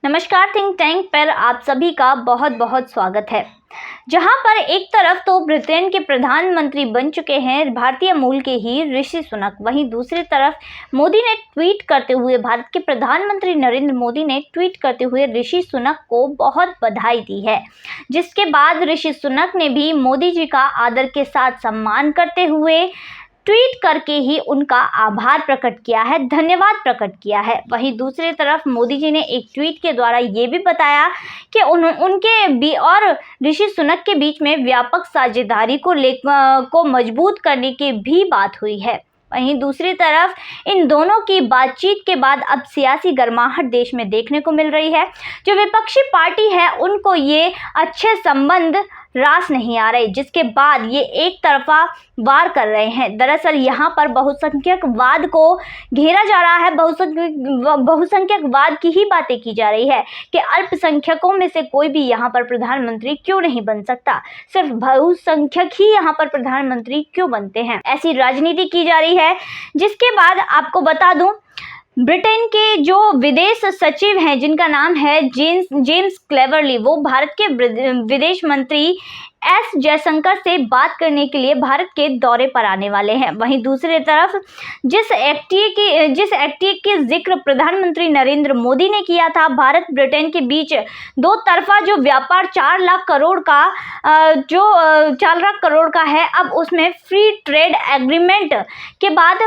नमस्कार, think tank पर आप सभी का बहुत बहुत स्वागत है। जहां पर एक तरफ तो ब्रिटेन के प्रधानमंत्री बन चुके हैं भारतीय मूल के ही ऋषि सुनक, वहीं दूसरी तरफ मोदी ने ट्वीट करते हुए भारत के प्रधानमंत्री नरेंद्र मोदी ने ट्वीट करते हुए ऋषि सुनक को बहुत बधाई दी है। जिसके बाद ऋषि सुनक ने भी मोदी जी का आदर के साथ सम्मान करते हुए ट्वीट करके ही उनका आभार प्रकट किया है, धन्यवाद प्रकट किया है। वहीं दूसरी तरफ मोदी जी ने एक ट्वीट के द्वारा ये भी बताया कि उनके और ऋषि सुनक के बीच में व्यापक साझेदारी को मजबूत करने की भी बात हुई है। वहीं दूसरी तरफ इन दोनों की बातचीत के बाद अब सियासी गर्माहट देश में देखने को मिल रही है। जो विपक्षी पार्टी है उनको ये अच्छे संबंध रास नहीं आ रहे, जिसके बाद ये एक तरफा वार कर रहे हैं। दरअसल यहाँ पर बहुसंख्यकवाद को घेरा जा रहा है, बहुसंख्यकवाद की ही बातें की जा रही है कि अल्पसंख्यकों में से कोई भी यहाँ पर प्रधानमंत्री क्यों नहीं बन सकता, सिर्फ बहुसंख्यक ही यहाँ पर प्रधानमंत्री क्यों बनते हैं, ऐसी राजनीति की जा रही है। जिसके बाद आपको बता दूं, ब्रिटेन के जो विदेश सचिव हैं जिनका नाम है जेम्स क्लेवरली, वो भारत के विदेश मंत्री एस जयशंकर से बात करने के लिए भारत के दौरे पर आने वाले हैं। वहीं दूसरी तरफ जिस एफटीए की जिक्र प्रधानमंत्री नरेंद्र मोदी ने किया था, भारत ब्रिटेन के बीच दो तरफा जो व्यापार 4 लाख करोड़ का है, अब उसमें फ्री ट्रेड एग्रीमेंट के बाद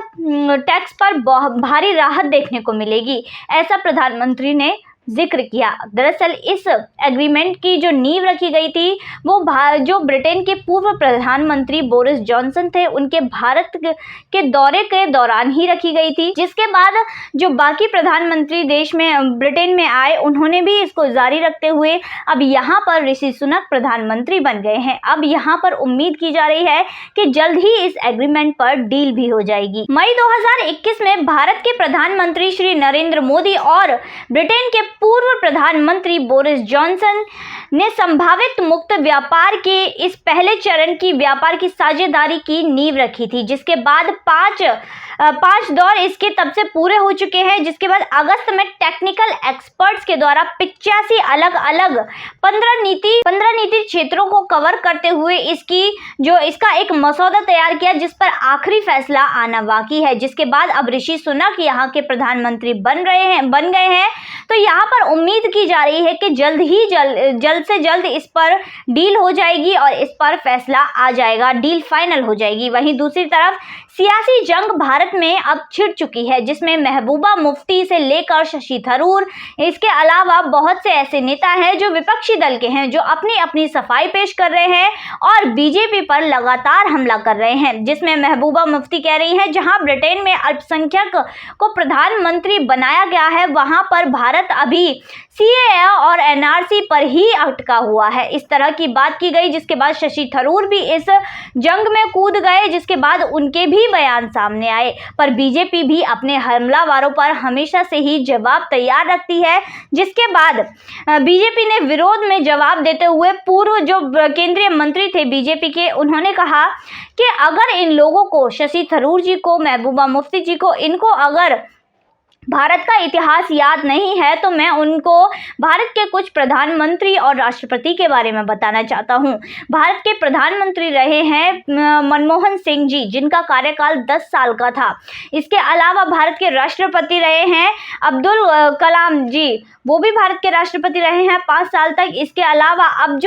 टैक्स पर भारी राहत देखने को मिलेगी, ऐसा प्रधानमंत्री ने जिक्र किया। दरअसल इस एग्रीमेंट की जो नींव रखी गई थी वो जो ब्रिटेन के पूर्व प्रधानमंत्री बोरिस जॉनसन थे, उनके भारत के दौरे के दौरान ही रखी गई थी। जिसके बाद जो बाकी प्रधानमंत्री ब्रिटेन में आए, उन्होंने भी इसको जारी रखते हुए अब यहाँ पर ऋषि सुनक प्रधानमंत्री बन गए हैं। अब यहाँ पर उम्मीद की जा रही है कि जल्द ही इस एग्रीमेंट पर डील भी हो जाएगी। मई 2021 में भारत के प्रधानमंत्री श्री नरेंद्र मोदी और ब्रिटेन के पूर्व प्रधानमंत्री बोरिस जॉनसन ने संभावित मुक्त व्यापार के इस पहले चरण की व्यापार की साझेदारी की नींव रखी थी। जिसके बाद पांच दौर इसके तब से पूरे हो चुके हैं। जिसके बाद अगस्त में टेक्निकल एक्सपर्ट्स के द्वारा 85 अलग अलग 15 नीति क्षेत्रों को कवर करते हुए इसका एक मसौदा तैयार किया, जिस पर आखिरी फैसला आना बाकी है। जिसके बाद अब ऋषि सुनक यहाँ के प्रधानमंत्री बन गए हैं। तो यहाँ पर उम्मीद की जा रही है कि जल्द से जल्द इस पर डील हो जाएगी और इस पर फैसला आ जाएगा, डील फाइनल हो जाएगी। वहीं दूसरी तरफ सियासी जंग भारत में अब छिड़ चुकी है, जिसमें महबूबा मुफ्ती से लेकर शशि थरूर, इसके अलावा बहुत से ऐसे नेता हैं जो विपक्षी दल के हैं, जो अपनी अपनी सफाई पेश कर रहे हैं और बीजेपी पर लगातार हमला कर रहे हैं। जिसमें महबूबा मुफ्ती कह रही हैं, जहां ब्रिटेन में अल्पसंख्यक को प्रधानमंत्री बनाया गया है, वहां पर भारत अभी सीएए और एनआरसी पर ही अटका हुआ है, इस तरह की बात की गई। जिसके बाद शशि थरूर भी इस जंग में कूद गए, जिसके बाद उनके भी बयान सामने आए। पर बीजेपी भी अपने हमलावरों पर हमेशा से ही जवाब तैयार रखती है। जिसके बाद बीजेपी ने विरोध में जवाब देते हुए पूर्व जो केंद्रीय मंत्री थे बीजेपी के, उन्होंने कहा कि अगर इन लोगों को, शशि थरूर जी को, महबूबा मुफ्ती जी को, इनको अगर भारत का इतिहास याद नहीं है तो मैं उनको भारत के कुछ प्रधानमंत्री और राष्ट्रपति के बारे में बताना चाहता हूं। भारत के प्रधानमंत्री रहे हैं मनमोहन सिंह जी, जिनका कार्यकाल 10 साल का था। इसके अलावा भारत के राष्ट्रपति रहे हैं अब्दुल कलाम जी, वो भी भारत के राष्ट्रपति रहे हैं 5 साल तक। इसके अलावा अब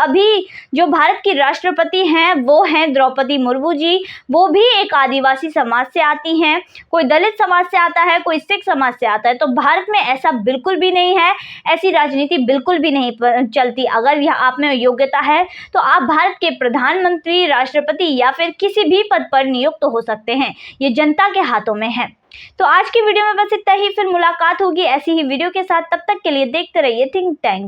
अभी जो भारत की राष्ट्रपति हैं वो हैं द्रौपदी मुर्मू जी, वो भी एक आदिवासी समाज से आती हैं, कोई दलित समाज से आता है, कोई सिख समाज से आता है। तो भारत में ऐसा बिल्कुल भी नहीं है, ऐसी राजनीति बिल्कुल भी नहीं चलती। अगर यह आप में योग्यता है तो आप भारत के प्रधानमंत्री, राष्ट्रपति या फिर किसी भी पद पर नियुक्त हो सकते हैं, ये जनता के हाथों में है। तो आज की वीडियो में बस इतना ही, फिर मुलाकात होगी ऐसी ही वीडियो के साथ। तब तक के लिए देखते रहिए थिंक टैंक।